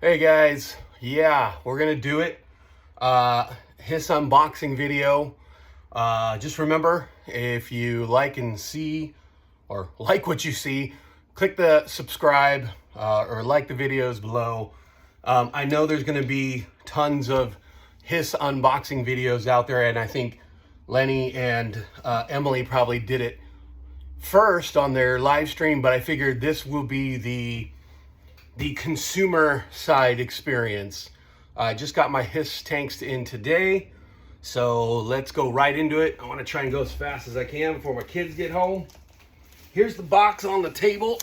Hey guys, yeah, we're gonna do it. Hiss unboxing video. Just remember, if you like and see, or like what you see, click the subscribe or like the videos below. I know there's gonna be tons of Hiss unboxing videos out there, and I think Lenny and Emily probably did it first on their live stream, but I figured this will be the consumer side experience. I just got my Hiss tanks in today, so let's go right into it. I want to try and go as fast as I can before my kids get home. Here's the box on the table.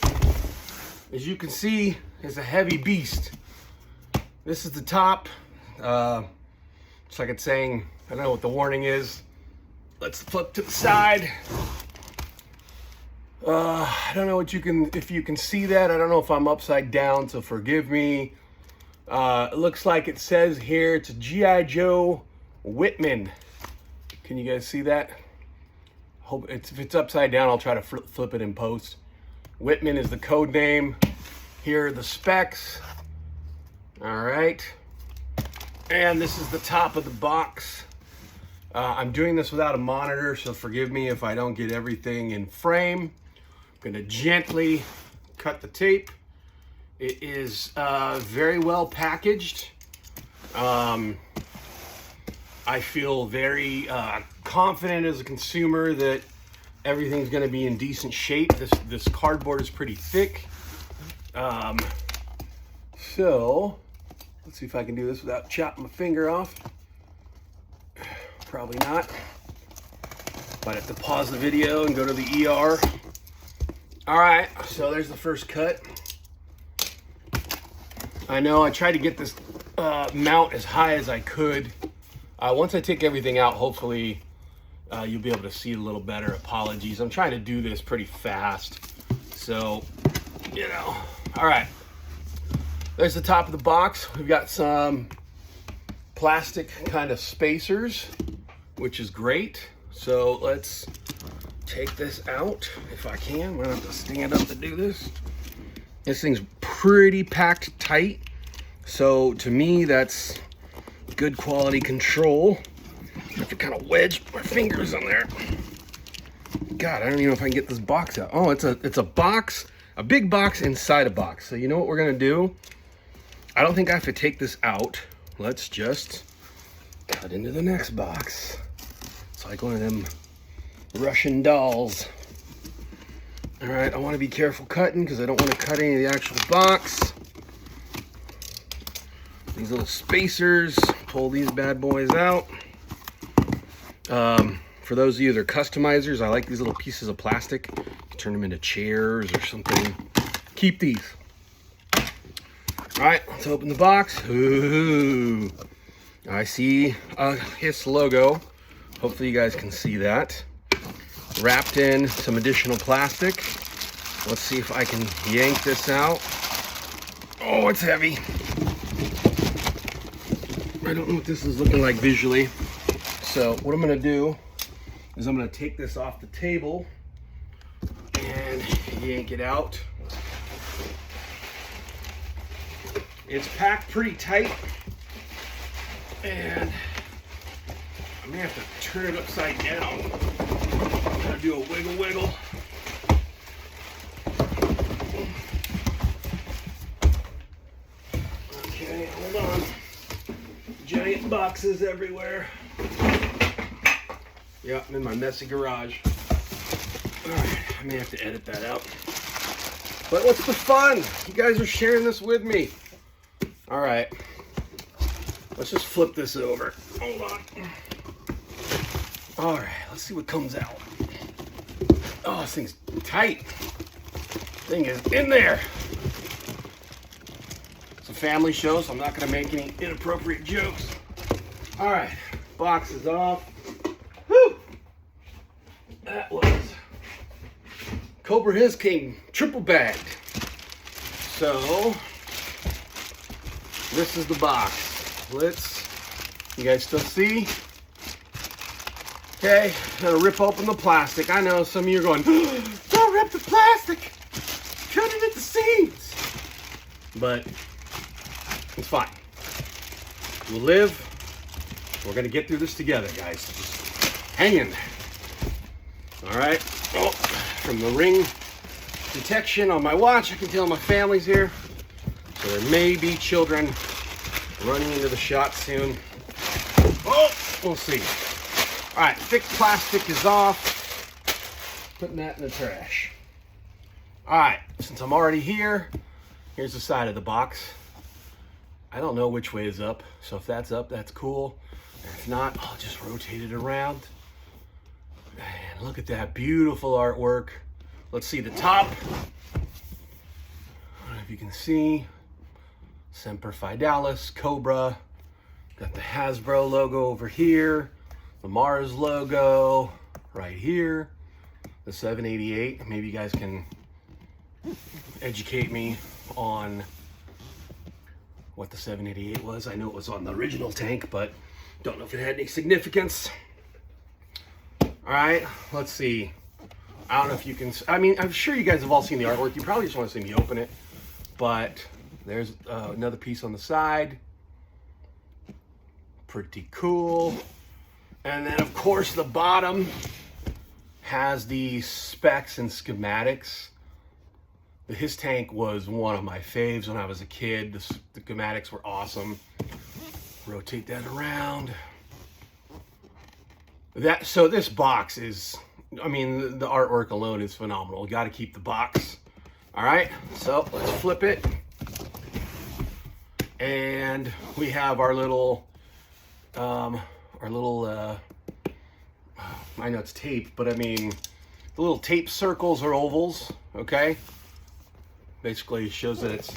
As you can see, it's a heavy beast. This is the top. It's like it's saying, I don't know what the warning is. Let's flip to the side. I don't know what if you can see that. I don't know if I'm upside down, so forgive me. It looks like it says here it's a G.I. Joe Whitman. Can you guys see that? If it's upside down, I'll try to flip it in post. Whitman is the code name. Here are the specs. All right. And this is the top of the box. I'm doing this without a monitor, so forgive me if I don't get everything in frame. I'm going to gently cut the tape. It is very well packaged. I feel very confident as a consumer that everything's going to be in decent shape. This cardboard is pretty thick. So let's see if I can do this without chopping my finger off. Probably not. Might have to pause the video and go to the ER. All right, so there's the first cut. I know I tried to get this mount as high as I could. Once I take everything out, hopefully you'll be able to see it a little better. Apologies, I'm trying to do this pretty fast. So, you know, all right. There's the top of the box. We've got some plastic kind of spacers, which is great. So let's take this out if I can. I'm gonna have to stand up to do this. This thing's pretty packed tight. So to me, that's good quality control. I have to kind of wedge my fingers on there. God, I don't even know if I can get this box out. Oh, it's a box, a big box inside a box. So you know what we're gonna do? I don't think I have to take this out. Let's just cut into the next box. It's like one of them Russian dolls. All right, I want to be careful cutting because I don't want to cut any of the actual box. These little spacers, pull these bad boys out. For those of you that are customizers, I like these little pieces of plastic. You can turn them into chairs or something. Keep these. All right, let's open the box. Ooh, I see a Hiss logo. Hopefully you guys can see that. Wrapped in some additional plastic. Let's see if I can yank this out. Oh, it's heavy. I don't know what this is looking like visually. So what I'm gonna do is I'm gonna take this off the table and yank it out. It's packed pretty tight, and I may have to turn it upside down. Gotta do a wiggle. Okay, hold on. Giant boxes everywhere. Yeah, I'm in my messy garage. All right, I may have to edit that out. But what's the fun? You guys are sharing this with me. All right, let's just flip this over. Hold on. All right, let's see what comes out. Oh, this thing's tight. Thing is in there. It's a family show, so I'm not gonna make any inappropriate jokes. All right, box is off. Whew! That was Cobra Hiss came triple bagged. So this is the box. You guys still see? Okay, gonna rip open the plastic. I know some of you are going, don't rip the plastic, cut it at the seams. But It's fine. We'll live. We're gonna get through this together, guys. Just hang in there. All right. Oh, from the ring detection on my watch, I can tell my family's here. So there may be children running into the shot soon. Oh, we'll see. All right, thick plastic is off. Putting that in the trash. All right, since I'm already here, here's the side of the box. I don't know which way is up, so if that's up, that's cool. And if not, I'll just rotate it around. And look at that beautiful artwork. Let's see the top. I don't know if you can see. Semper Fidelis, Cobra. Got the Hasbro logo over here. The Mars logo right here. The 788. Maybe you guys can educate me on what the 788 was. I know it was on the original tank, but don't know if it had any significance. All right, let's see. I don't know if you can, I mean, I'm sure you guys have all seen the artwork. You probably just want to see me open it, but there's another piece on the side. Pretty cool. And then of course the bottom has the specs and schematics. The Hiss tank was one of my faves when I was a kid. The schematics were awesome. Rotate that around. So this box is, I mean, the artwork alone is phenomenal. You got to keep the box. All right, so let's flip it. And we have our little, I know it's tape, but I mean, the little tape circles or ovals, okay? Basically shows that it's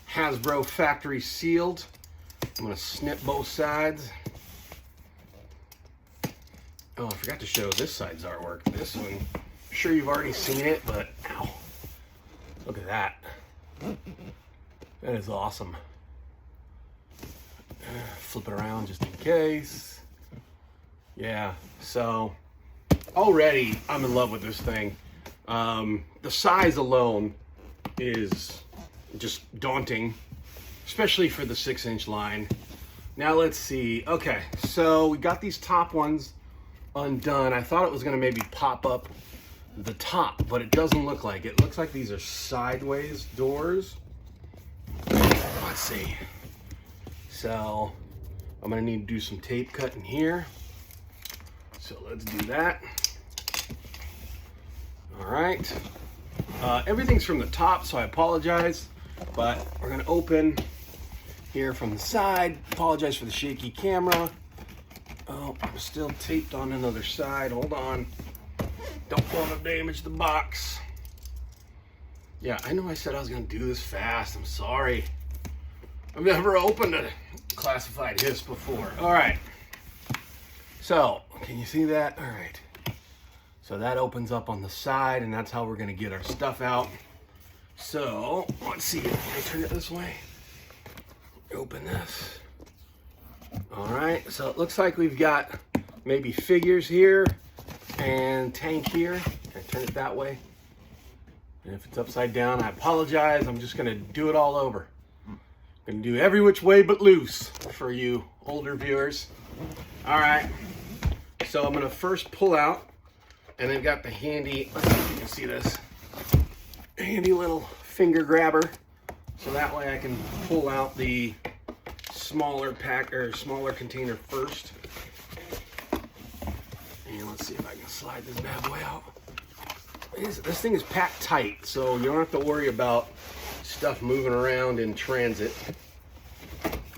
Hasbro factory sealed. I'm gonna snip both sides. Oh, I forgot to show this side's artwork. This one, I'm sure you've already seen it, but ow, look at that. That is awesome. Flip it around just in case. Yeah, so already I'm in love with this thing. The size alone is just daunting, especially for the 6-inch line. Now let's see. Okay, so we got these top ones undone. I thought it was gonna maybe pop up the top, but it doesn't look like it. It looks like these are sideways doors. Let's see. So I'm gonna need to do some tape cutting here. So let's do that. All right. Everything's from the top, so I apologize, but we're gonna open here from the side. Apologize for the shaky camera. Oh, I'm still taped on another side. Hold on. Don't want to damage the box. Yeah, I know I said I was gonna do this fast. I'm sorry. I've never opened a classified hiss before. All right. So, can you see that? All right. So that opens up on the side, and that's how we're gonna get our stuff out. So, let's see, can I turn it this way? Open this. All right, so it looks like we've got maybe figures here and tank here. Can I turn it that way? And if it's upside down, I apologize. I'm just gonna do it all over. I'm gonna do every which way but loose for you older viewers. All right, so I'm gonna first pull out. And they've got the handy, let's see if you can see this, handy little finger grabber. So that way I can pull out the smaller pack or smaller container first. And let's see if I can slide this bad boy out. This thing is packed tight, so you don't have to worry about stuff moving around in transit.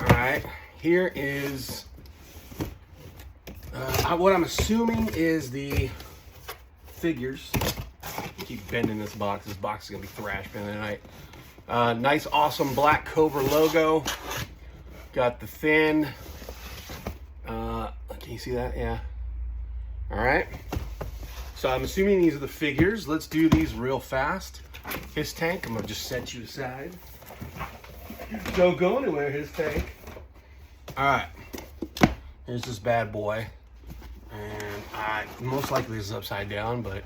All right, here is what I'm assuming is the figures. Keep bending this box. This box is gonna be thrash bin tonight. Nice, awesome black Cobra logo. Got the fin. Can you see that? Yeah. All right. So I'm assuming these are the figures. Let's do these real fast. Hiss tank. I'm gonna just set you aside. Don't go anywhere, Hiss tank. All right. Here's this bad boy. And most likely this is upside down, but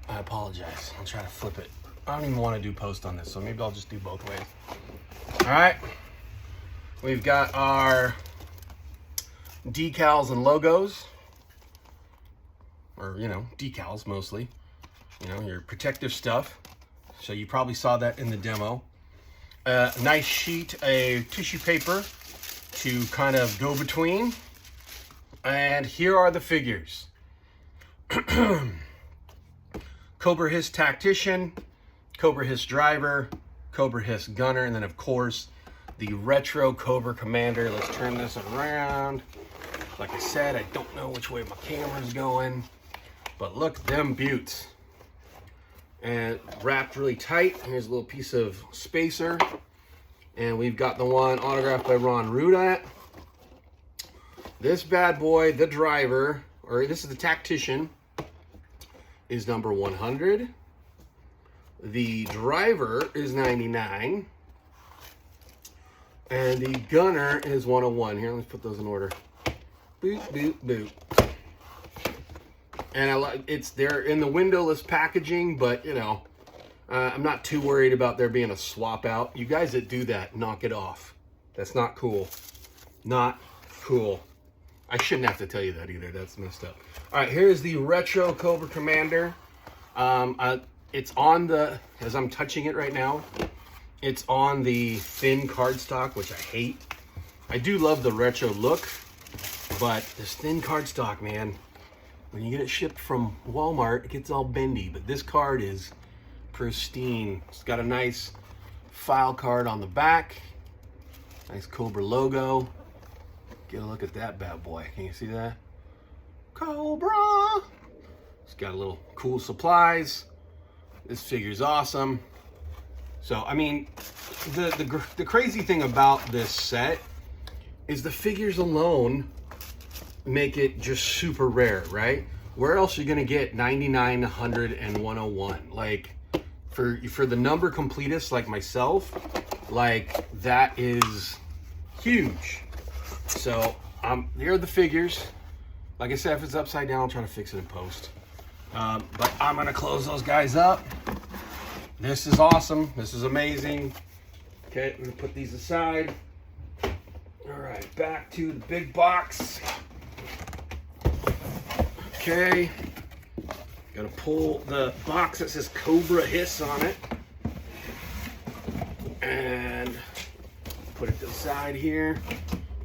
I apologize. I'll try to flip it. I don't even want to do post on this, so maybe I'll just do both ways. All right. We've got our decals and logos, or, you know, decals mostly, you know, your protective stuff. So you probably saw that in the demo. A nice sheet of tissue paper to kind of go between. And here are the figures. Cobra Hiss Tactician, Cobra Hiss Driver, Cobra Hiss Gunner, and then of course the retro Cobra Commander. Let's turn this around. Like I said, I don't know which way my camera's going, but look at them beauts. And wrapped really tight. Here's a little piece of spacer. And we've got the one autographed by Ron Rudat. This bad boy, the driver, or this is the tactician, is number 100. The driver is 99. And the gunner is 101. Here, let's put those in order. Boop, boop, boop. And I like they're in the windowless packaging, but you know, I'm not too worried about there being a swap out. You guys that do that, knock it off. That's not cool. Not cool. I shouldn't have to tell you that either. That's messed up. All right, here's the retro Cobra Commander. It's on the, as I'm touching it right now, it's on the thin cardstock, which I hate. I do love the retro look, but this thin cardstock, man, when you get it shipped from Walmart, it gets all bendy, but this card is pristine. It's got a nice file card on the back. Nice Cobra logo. Get a look at that bad boy. Can you see that? Cobra! It's got a little cool supplies. This figure's awesome. So, I mean, the crazy thing about this set is the figures alone make it just super rare, right? Where else are you gonna get 99, 100, and 101? Like, for the number completists like myself, like, that is huge. So, here are the figures. Like I said, if it's upside down, I'll try to fix it in post. But I'm gonna close those guys up. This is awesome. This is amazing. Okay, I'm gonna put these aside. All right, back to the big box. Okay, gotta pull the box that says Cobra Hiss on it and put it to the side here.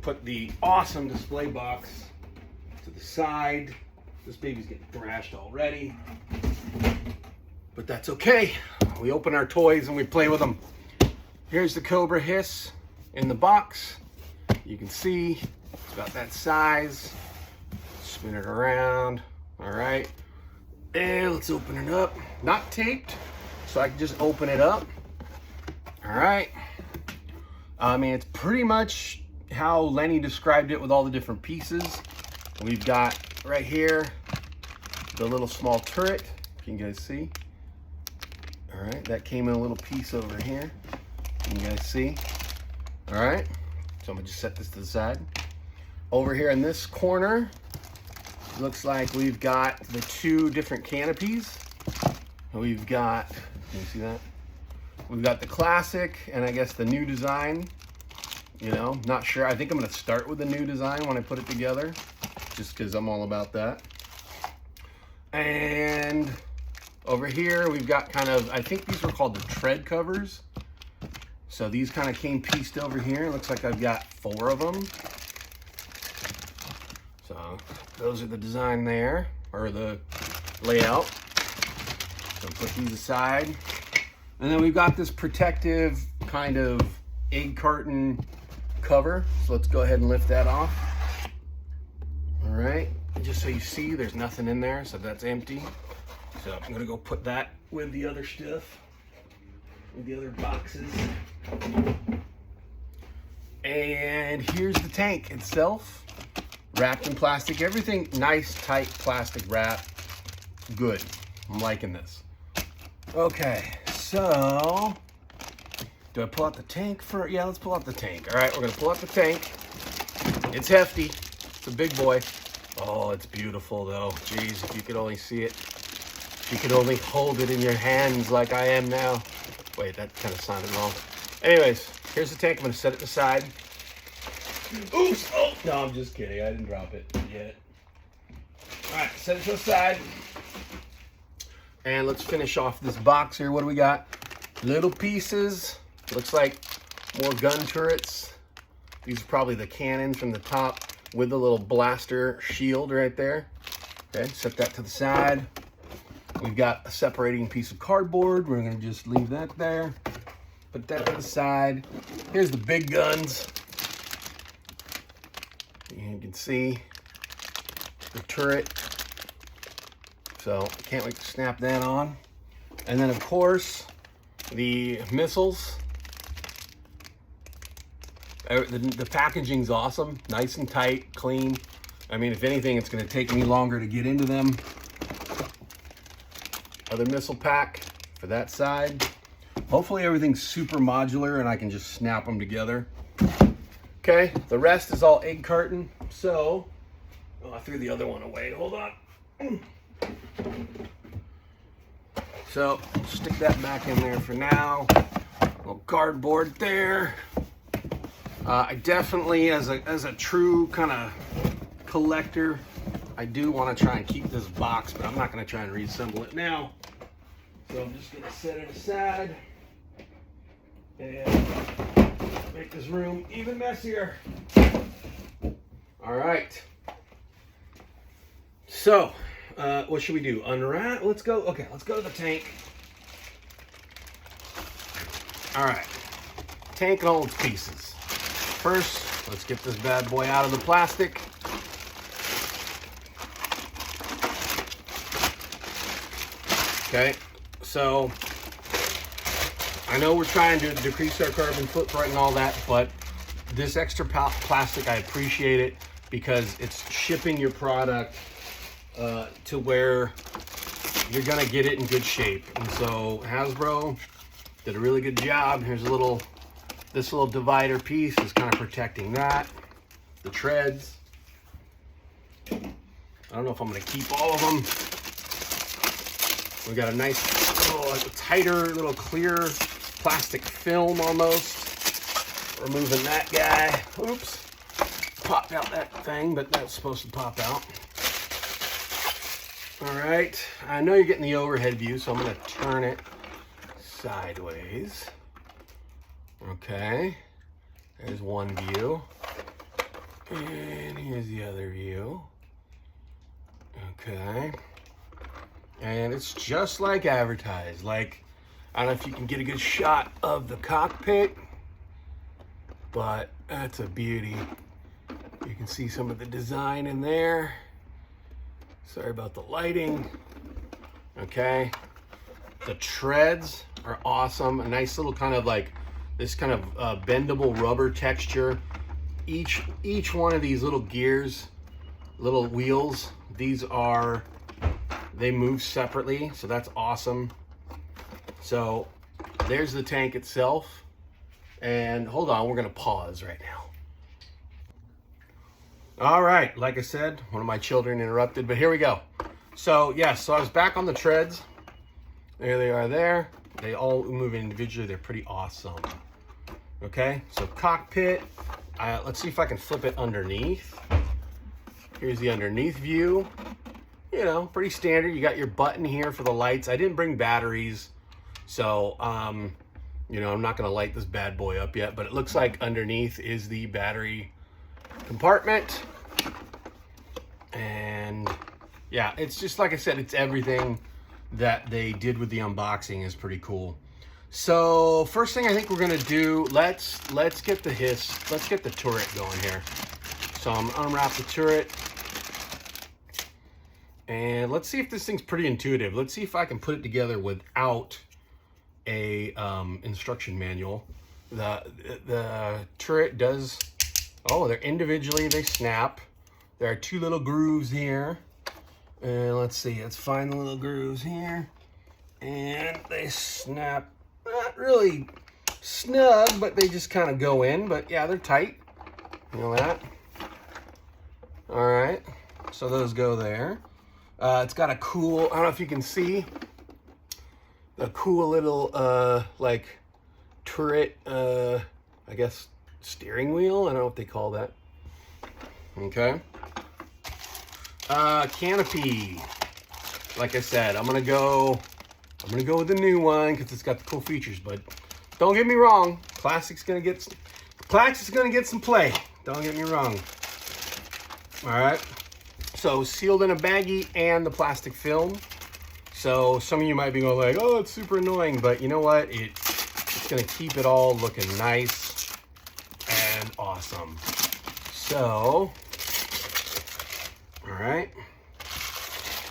Put the awesome display box to the side. This baby's getting thrashed already, but that's okay. We open our toys and we play with them. Here's the Cobra Hiss in the box. You can see it's about that size. Spin it around. All right, and let's open it up. Not taped, so I can just open it up. All right. I mean, it's pretty much how Lenny described it with all the different pieces. We've got right here the little small turret. Can you guys see? All right, that came in a little piece over here. Can you guys see? All right, so I'm gonna just set this to the side. Over here in this corner, looks like we've got the two different canopies. We've got, can you see that? We've got the classic and I guess the new design. You know, not sure. I think I'm gonna start with the new design when I put it together, just because I'm all about that. And over here, we've got kind of, I think these were called the tread covers. So these kind of came pieced over here. Looks like I've got 4 of them. So those are the design there, or the layout. So put these aside. And then we've got this protective kind of egg carton cover. So let's go ahead and lift that off. All right, just so you see, there's nothing in there, so that's empty. So I'm gonna go put that with the other stuff, with the other boxes. And here's the tank itself, wrapped in plastic. Everything nice, tight plastic wrap. Good, I'm liking this. Okay, so do I pull out the tank for? Yeah, let's pull out the tank. All right, we're gonna pull out the tank. It's hefty. It's a big boy. Oh, it's beautiful though. Jeez, if you could only see it. If you could only hold it in your hands like I am now. Wait, that kind of sounded wrong. Anyways, here's the tank. I'm gonna set it aside. Oops. Oh, no, I'm just kidding. I didn't drop it yet. All right, set it to the side. And let's finish off this box here. What do we got? Little pieces. Looks like more gun turrets. These are probably the cannons from the top with the little blaster shield right there. Okay, set that to the side. We've got a separating piece of cardboard. We're gonna just leave that there. Put that to the side. Here's the big guns. You can see the turret. So can't wait to snap that on. And then of course, the missiles. The packaging's awesome, nice and tight, clean. I mean, if anything, it's gonna take me longer to get into them. Other missile pack for that side. Hopefully everything's super modular and I can just snap them together. Okay, the rest is all egg carton. So, oh, I threw the other one away, hold on. So, stick that back in there for now. Little cardboard there. I definitely, as a true kind of collector, I do want to try and keep this box, but I'm not going to try and reassemble it now. So I'm just going to set it aside and make this room even messier. All right. So, what should we do? Unwrap? Let's go. Okay, let's go to the tank. All right. Tank and all its pieces. First, let's get this bad boy out of the plastic. Okay, so I know we're trying to decrease our carbon footprint and all that, but this extra plastic, I appreciate it because it's shipping your product to where you're gonna get it in good shape. And so Hasbro did a really good job. Here's a little, this little divider piece is kind of protecting that. The treads. I don't know if I'm gonna keep all of them. We got a nice little, like a tighter, little clear plastic film almost. Removing that guy. Oops. Popped out that thing, but that's supposed to pop out. All right. I know you're getting the overhead view, so I'm going to turn it sideways. Okay. There's one view. And here's the other view. Okay. And it's just like advertised. Like, I don't know if you can get a good shot of the cockpit, but that's a beauty. You can see some of the design in there. Sorry about the lighting. Okay. The treads are awesome. A nice little kind of like this kind of bendable rubber texture. Each one of these little gears, little wheels, these are, they move separately, so that's awesome. So there's the tank itself. And hold on, we're gonna pause right now. All right, like I said, one of my children interrupted, but here we go. So yes, so I was back on the treads. There they are there. They all move individually, they're pretty awesome. Okay, so cockpit. Let's see if I can flip it underneath. Here's the underneath view. You know, pretty standard. You got your button here for the lights. I didn't bring batteries, so you know, I'm not gonna light this bad boy up yet, but it looks like underneath is the battery compartment. And yeah, it's just like I said, it's everything that they did with the unboxing is pretty cool. So first thing I think we're gonna do, let's get the hiss, let's get the turret going here. So I'm gonna unwrap the turret. And let's see if this thing's pretty intuitive. Let's see if I can put it together without a instruction manual. The turret does, oh, they're individually, they snap. There are two little grooves here. And let's see, let's find the little grooves here. And they snap, not really snug, but they just kind of go in. But yeah, they're tight, you know that. All right, so those go there. It's got a cool, I don't know if you can see, a cool little, like, turret, I guess, steering wheel. I don't know what they call that. Okay. Canopy. Like I said, I'm gonna go with the new one because it's got the cool features. But don't get me wrong, Classic's gonna get some play. Don't get me wrong. All right. So sealed in a baggie and the plastic film. So some of you might be going like, oh, it's super annoying, but you know what? It's gonna keep it all looking nice and awesome. So, all right.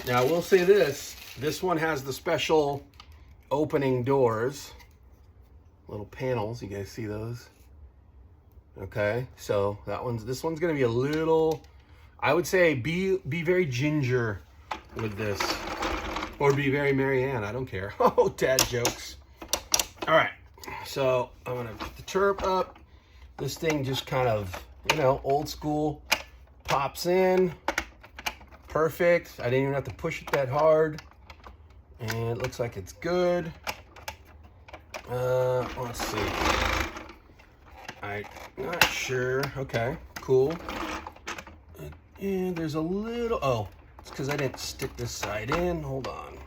Now I will say this one has the special opening doors, little panels. You guys see those? Okay, so this one's gonna be a little, I would say be very ginger with this, or be very Marianne, I don't care. Oh, dad jokes. All right, so I'm gonna put the turret up. This thing just kind of, you know, old school, pops in, perfect. I didn't even have to push it that hard, and it looks like it's good. Let's see. I'm not sure. Okay, cool. And there's a little, oh, it's because I didn't stick this side in. Hold on.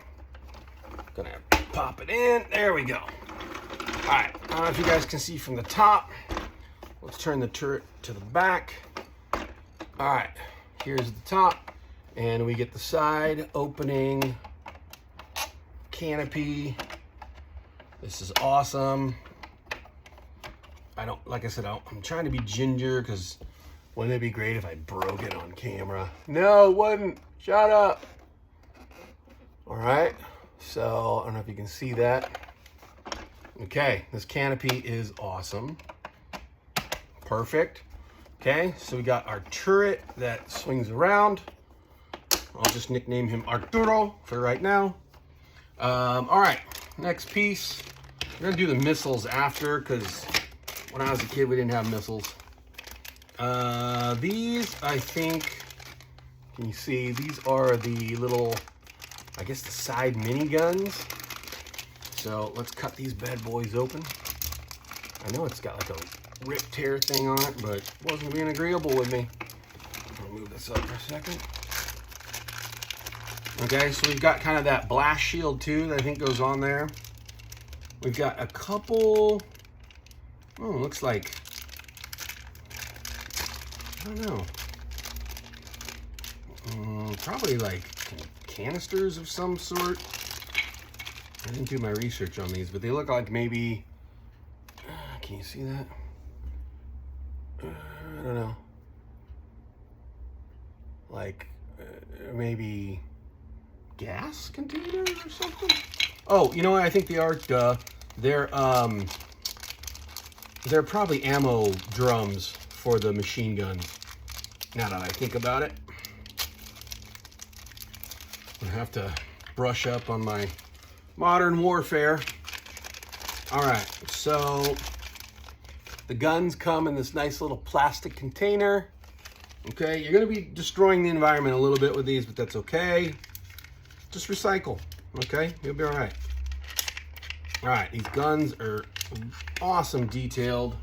Gonna pop it in. There we go. All right, I don't know if you guys can see from the top. Let's turn the turret to the back. All right, here's the top. And we get the side opening canopy. This is awesome. Like I said, I'm trying to be ginger because wouldn't it be great if I broke it on camera? No, it wouldn't. Shut up. All right. So I don't know if you can see that. Okay, this canopy is awesome. Perfect. Okay, so we got our turret that swings around. I'll just nickname him Arturo for right now. All right, next piece. We're gonna do the missiles after because when I was a kid, we didn't have missiles. These, I think, can you see, these are the little, I guess the side mini guns. So let's cut these bad boys open. I know it's got like a rip tear thing on it, but it wasn't being agreeable with me. I'll move this up for a second. Okay, so we've got kind of that blast shield too that I think goes on there. We've got a couple, oh, looks like, I don't know, probably like canisters of some sort. I didn't do my research on these, but they look like maybe, can you see that? I don't know. Like maybe gas container or something? Oh, you know what? I think they are, they're probably ammo drums for the machine guns. Now that I think about it. I have to brush up on my modern warfare. All right, so the guns come in this nice little plastic container. Okay, you're gonna be destroying the environment a little bit with these, but that's okay. Just recycle, okay? You'll be all right. All right, these guns are awesome detailed.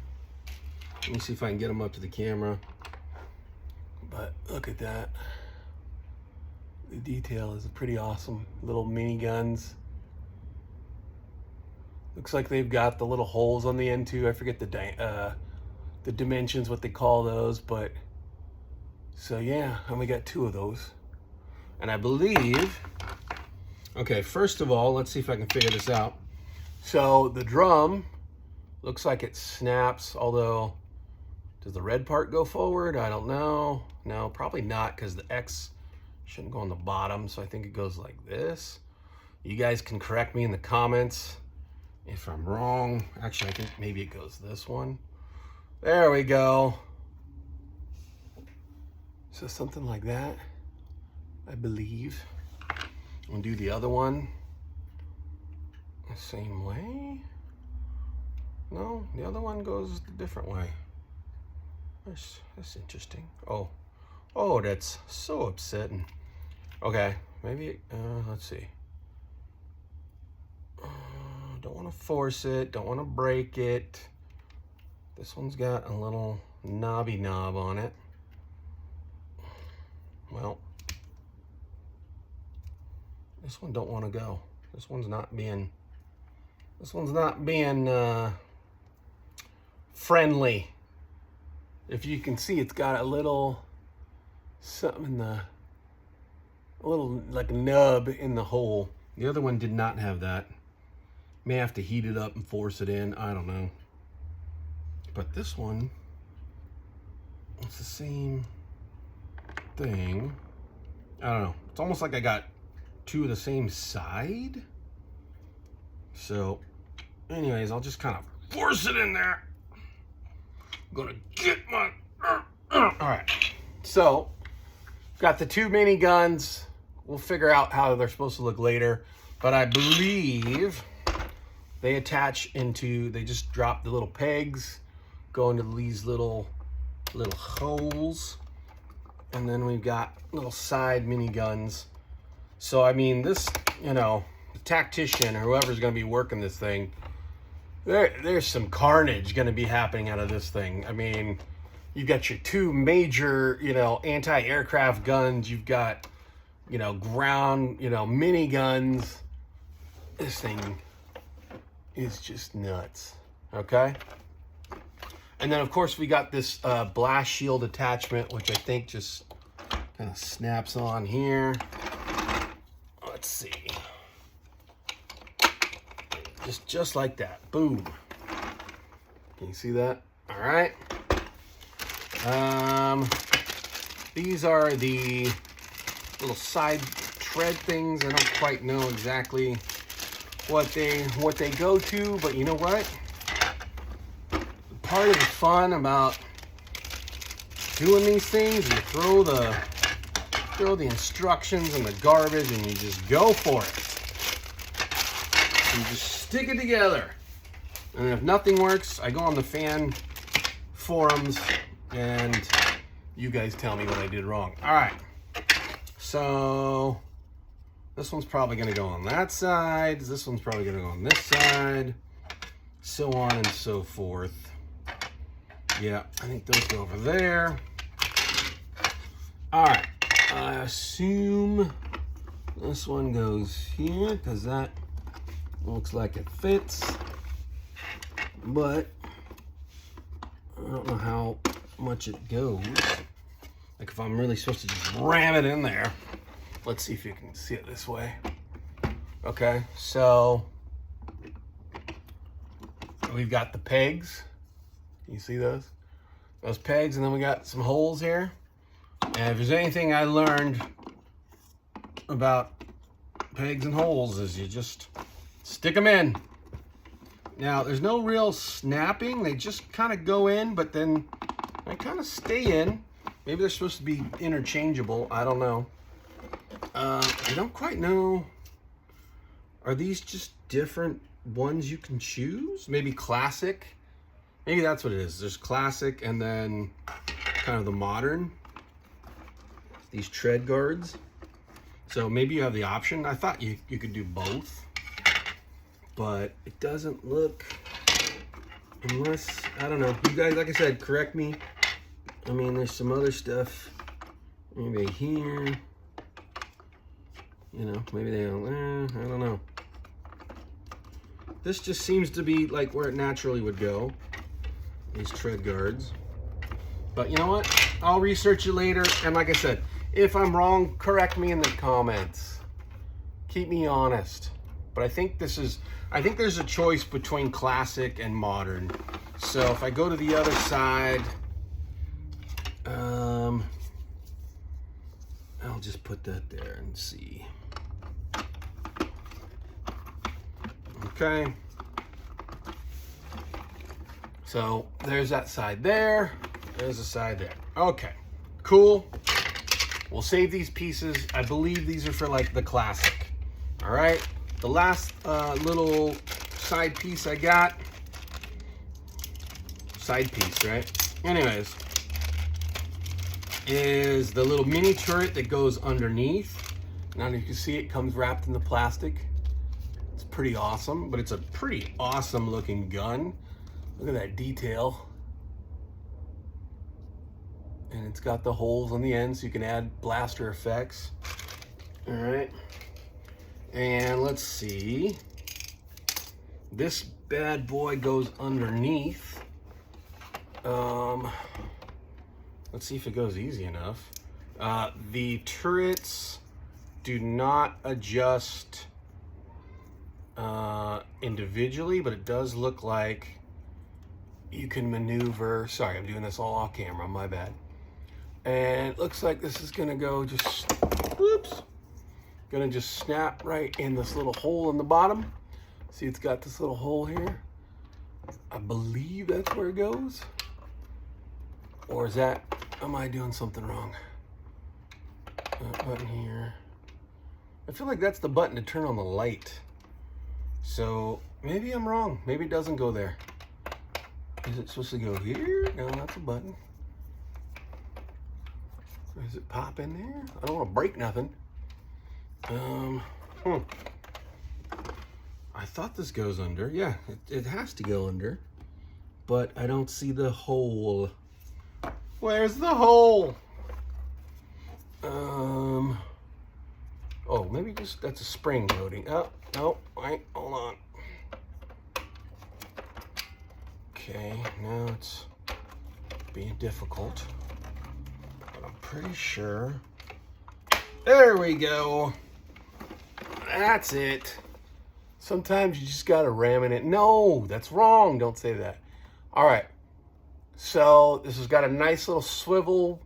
Let me see if I can get them up to the camera. But look at that. The detail is pretty awesome. Little mini guns. Looks like they've got the little holes on the end too. I forget the dimensions, what they call those, but so yeah, and we got 2 of those. And I believe, okay, first of all, let's see if I can figure this out. So the drum looks like it snaps, although does the red part go forward? I don't know. No, probably not, because the X shouldn't go on the bottom, so I think it goes like this. You guys can correct me in the comments if I'm wrong. Actually, I think maybe it goes this one. There we go. So something like that, I believe. We'll do the other one the same way. No, the other one goes a different way. That's interesting. Oh, that's so upsetting. Okay, maybe, let's see. Don't want to force it, don't want to break it. This one's got a little knobby knob on it. Well, this one don't want to go. This one's not being friendly. If you can see, it's got a little something in the, a little like a nub in the hole. The other one did not have that. May have to heat it up and force it in. I don't know. But this one, it's the same thing. I don't know. It's almost like I got two of the same side. So, anyways, I'll just kind of force it in there. I'm gonna get my... All right. So, got the two mini guns. We'll figure out how they're supposed to look later. But I believe they attach into... They just drop the little pegs, go into these little holes, and then we've got little side mini guns. So I mean, this, you know, the tactician or whoever's going to be working this thing, there's some carnage going to be happening out of this thing. I mean, you've got your two major, you know, anti-aircraft guns. You've got, you know, ground, you know, mini guns. This thing is just nuts. Okay. And then, of course, we got this blast shield attachment, which I think just kind of snaps on here. Let's see. Just like that. Boom. Can you see that? All right. These are the little side tread things. I don't quite know exactly what they go to, but you know what? Part of the fun about doing these things, you throw the instructions in the garbage and you just go for it. You just stick it together. And if nothing works, I go on the fan forums and you guys tell me what I did wrong. All right. So this one's probably going to go on that side. This one's probably going to go on this side. So on and so forth. Yeah, I think those go over there. All right, I assume this one goes here because that looks like it fits. But I don't know how much it goes. Like if I'm really supposed to just ram it in there. Let's see if you can see it this way. Okay, so we've got the pegs. Can you see those? Those pegs, and then we got some holes here. And if there's anything I learned about pegs and holes is you just stick them in. Now, there's no real snapping. They just kind of go in, but then they kind of stay in. Maybe they're supposed to be interchangeable. I don't know. I don't quite know. Are these just different ones you can choose? Maybe classic? Maybe that's what it is. There's classic and then kind of the modern. These tread guards. So maybe you have the option. I thought you could do both. But it doesn't look, unless, I don't know. You guys, like I said, correct me. I mean, there's some other stuff. Maybe here. You know, maybe they don't, I don't know. This just seems to be like where it naturally would go. These tread guards. But you know what? I'll research it later. And like I said, if I'm wrong, correct me in the comments. Keep me honest. But I think there's a choice between classic and modern. So if I go to the other side, I'll just put that there and see. Okay. So there's that side there. There's the side there. Okay, cool. We'll save these pieces. I believe these are for like the classic. All right. The last little side piece I got. Side piece, right? Anyways, is the little mini turret that goes underneath. Now you can see it comes wrapped in the plastic. It's pretty awesome, but it's a pretty awesome looking gun. Look at that detail. and it's got the holes on the end so you can add blaster effects. All right, and let's see. This bad boy goes underneath. Let's see if it goes easy enough. The turrets do not adjust individually, but it does look like you can maneuver. Sorry, I'm doing this all off camera, my bad. And it looks like this is gonna go just, whoops, gonna just snap right in this little hole in the bottom. See, it's got this little hole here. I believe that's where it goes. Or is that, am I doing something wrong? That button here. I feel like that's the button to turn on the light. So maybe I'm wrong. Maybe it doesn't go there. Is it supposed to go here? No, that's a button. Does it pop in there? I don't want to break nothing. I thought this goes under. Yeah, it has to go under. But I don't see the hole. Where's the hole? Oh, maybe just that's a spring loading. Oh, no, wait, hold on. Okay, now it's being difficult, but I'm pretty sure. There we go. That's it. Sometimes you just gotta ram in it. No, that's wrong. Don't say that. All right. So this has got a nice little swivel.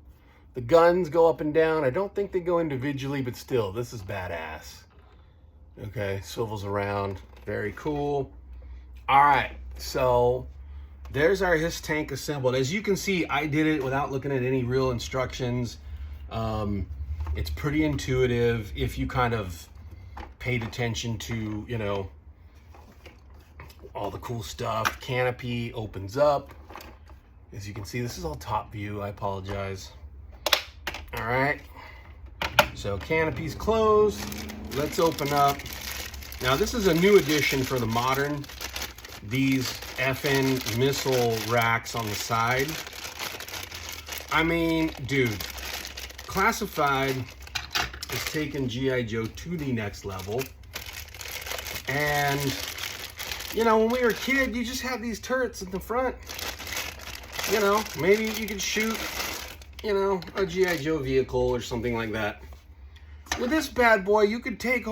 The guns go up and down. I don't think they go individually, but still, this is badass. Okay, swivels around. Very cool. All right, so there's our HISS tank assembled. As you can see, I did it without looking at any real instructions. It's pretty intuitive if you kind of paid attention to, you know, all the cool stuff. Canopy opens up. As you can see, this is all top view. I apologize. All right. So canopy's closed. Let's open up. Now this is a new addition for the modern. These FN missile racks on the side. I mean, dude, Classified has taken G.I. Joe to the next level. And, you know, when we were a kid, you just had these turrets in the front. You know, maybe you could shoot, you know, a G.I. Joe vehicle or something like that. With this bad boy, you could take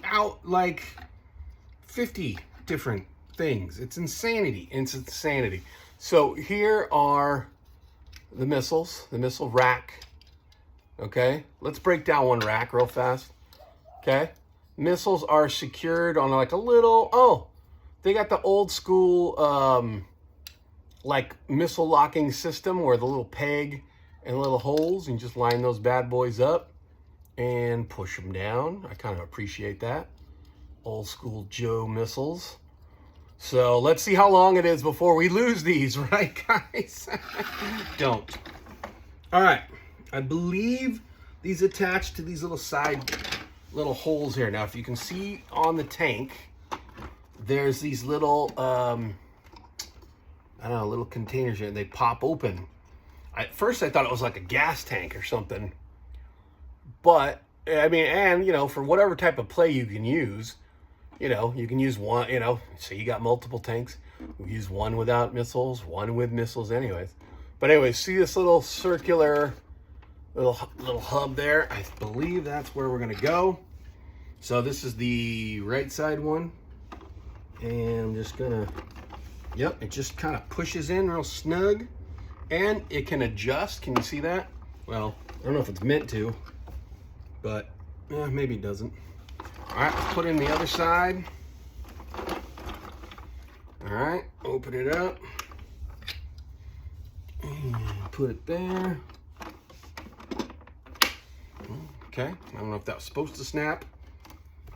out like 50 different things. It's insanity. It's insanity. So here are the missiles, the missile rack. Okay, let's break down one rack real fast. Okay, missiles are secured on like a little, oh, they got the old school like missile locking system where the little peg and little holes, and you just line those bad boys up and push them down. I kind of appreciate that. Old school Joe missiles. So let's see how long it is before we lose these, right, guys? Don't. All right. I believe these attach to these little side little holes here. Now, if you can see on the tank, there's these little, I don't know, little containers here. They pop open. At first, I thought it was like a gas tank or something. But, I mean, and, you know, for whatever type of play you can use, you know, you can use one, you know, so you got multiple tanks. We use one without missiles, one with missiles anyways. But anyways, see this little circular little hub there? I believe that's where we're going to go. So this is the right side one. And I'm just going to, yep, it just kind of pushes in real snug. And it can adjust. Can you see that? Well, I don't know if it's meant to, but maybe it doesn't. All right, let's put in the other side. All right, open it up. And put it there. Okay, I don't know if that was supposed to snap,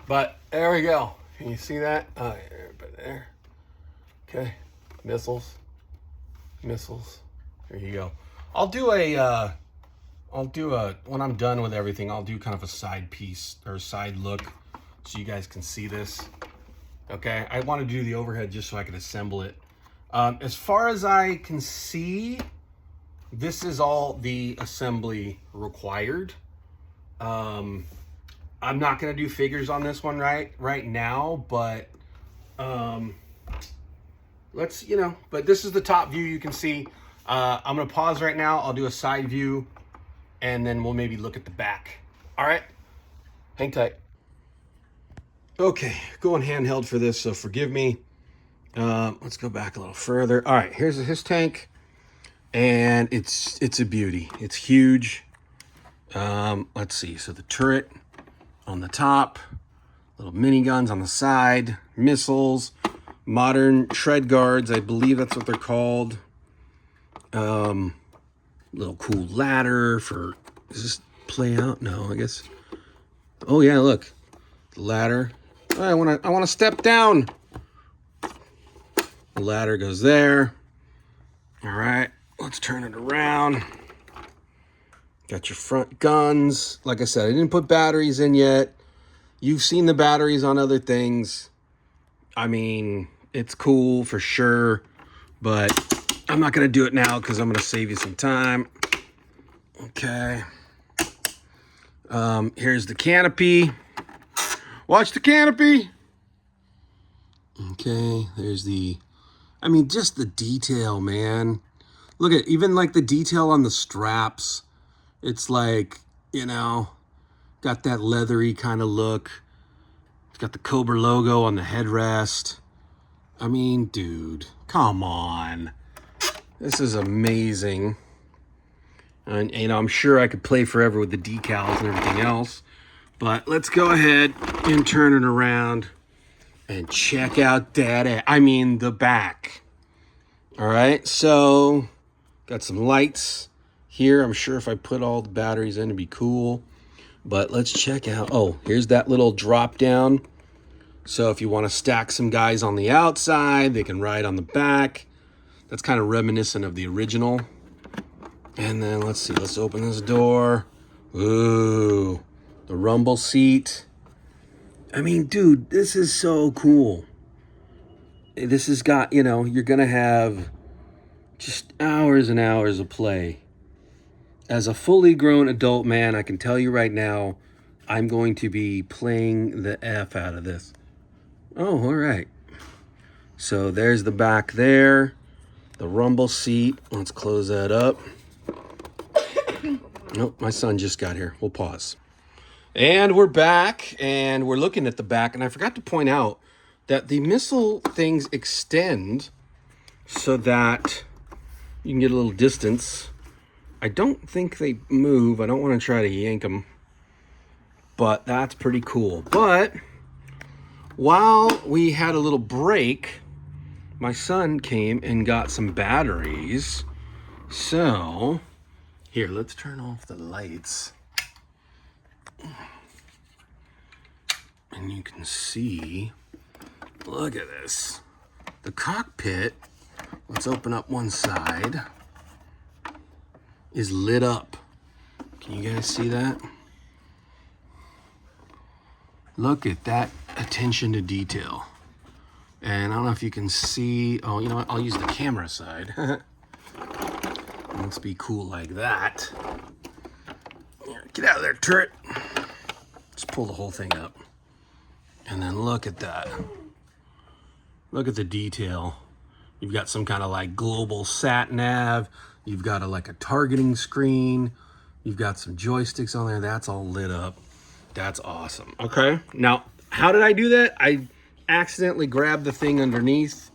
but there we go. Can you see that? There. Okay, missiles. There you go. I'll do a, when I'm done with everything, I'll do kind of a side piece or side look so you guys can see this. Okay, I want to do the overhead just so I can assemble it. As far as I can see, this is all the assembly required. I'm not gonna do figures on this one right now, but let's, but this is the top view you can see. I'm gonna pause right now. I'll do a side view and then we'll maybe look at the back. All right, hang tight. Okay, going handheld for this, so forgive me. Let's go back a little further. All right, here's the HISS tank, and it's a beauty. It's huge. Let's see, so the turret on the top, little miniguns on the side, missiles, modern tread guards, I believe that's what they're called. Little cool ladder for, does this play out? No, I guess. Oh yeah, look, the ladder. Oh, I wanna step down. The ladder goes there. All right, let's turn it around. Got your front guns. Like I said, I didn't put batteries in yet. You've seen the batteries on other things. I mean, it's cool for sure, but I'm not gonna do it now because I'm gonna save you some time. Okay. Here's the canopy. Watch the canopy. Okay, there's the, I mean, just the detail, man. Look at even like the detail on the straps. It's like, got that leathery kind of look. It's got the Cobra logo on the headrest. I mean, dude, come on. This is amazing. And, I'm sure I could play forever with the decals and everything else. But let's go ahead and turn it around and check out the back. All right, so got some lights here. I'm sure if I put all the batteries in, it'd be cool. But let's check out, oh, here's that little drop down. So if you want to stack some guys on the outside, they can ride on the back. That's kind of reminiscent of the original. And then let's see, let's open this door. Ooh, the rumble seat. I mean, dude, this is so cool. This has got, you're going to have just hours and hours of play. As a fully grown adult man, I can tell you right now, I'm going to be playing the F out of this. Oh, all right. So there's the back there. The rumble seat. Let's close that up. Nope, my son just got here. We'll pause. And we're back, and we're looking at the back, and I forgot to point out that the missile things extend so that you can get a little distance. I don't think they move. I don't want to try to yank them, but that's pretty cool. But while we had a little break, my son came and got some batteries. So here, let's turn off the lights. And you can see, look at this. The cockpit, let's open up one side, is lit up. Can you guys see that? Look at that attention to detail. And I don't know if you can see, oh, you know what? I'll use the camera side. Let's be cool like that. Here, get out of there, turret. Let's pull the whole thing up. And then look at that. Look at the detail. You've got some kind of like global sat nav. You've got like a targeting screen. You've got some joysticks on there. That's all lit up. That's awesome. Okay. Now, how did I do that? I accidentally grabbed the thing underneath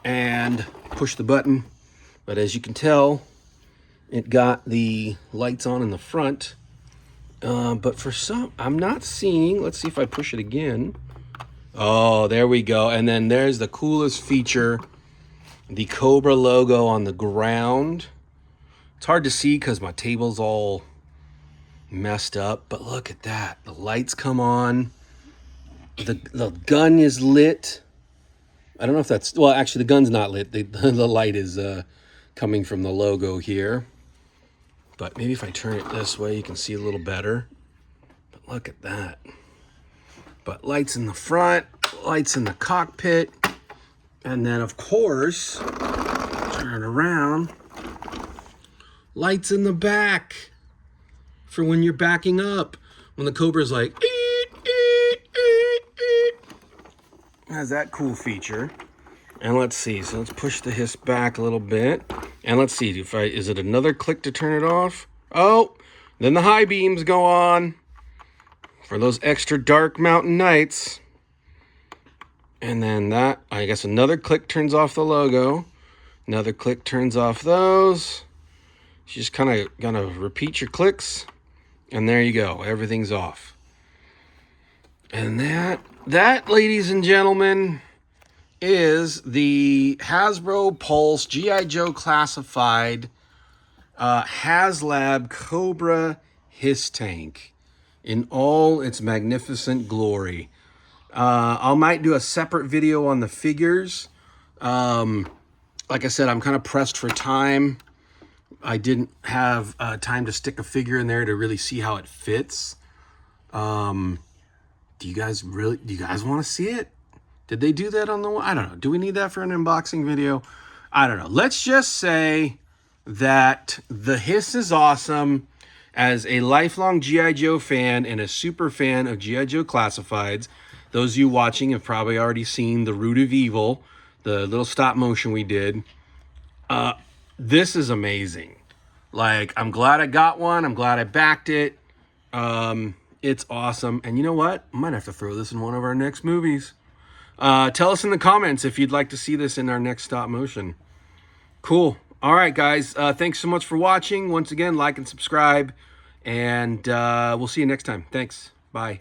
and pushed the button. But as you can tell, it got the lights on in the front. But for some, I'm not seeing, let's see if I push it again. Oh, there we go. And then there's the coolest feature, the Cobra logo on the ground. It's hard to see because my table's all messed up, but look at that. The lights come on. The gun is lit. I don't know if that's, well, actually the gun's not lit. The light is coming from the logo here. But maybe if I turn it this way, you can see a little better. But look at that. But lights in the front, lights in the cockpit. And then, of course, turn it around. Lights in the back for when you're backing up. When the Cobra's like, eet, eet, eet, eet. Has that cool feature. And let's see, so let's push the hiss back a little bit. And let's see, is it another click to turn it off? Oh, then the high beams go on for those extra dark mountain nights. And then that, I guess another click turns off the logo. Another click turns off those. You just kind of gonna repeat your clicks. And there you go, everything's off. And that, ladies and gentlemen, is the Hasbro Pulse G.I. Joe Classified Haslab Cobra Hiss Tank in all its magnificent glory. I might do a separate video on the figures. Like I said, I'm kind of pressed for time. I didn't have time to stick a figure in there to really see how it fits. Do you guys want to see it? Did they do that on the one? I don't know. Do we need that for an unboxing video? I don't know. Let's just say that the Hiss is awesome. As a lifelong G.I. Joe fan and a super fan of G.I. Joe Classifieds, those of you watching have probably already seen The Root of Evil, the little stop motion we did. This is amazing. Like, I'm glad I got one. I'm glad I backed it. It's awesome. And you know what? I might have to throw this in one of our next movies. Tell us in the comments if you'd like to see this in our next stop motion. Cool. All right, guys. Thanks so much for watching. Once again, like and subscribe. And we'll see you next time. Thanks. Bye.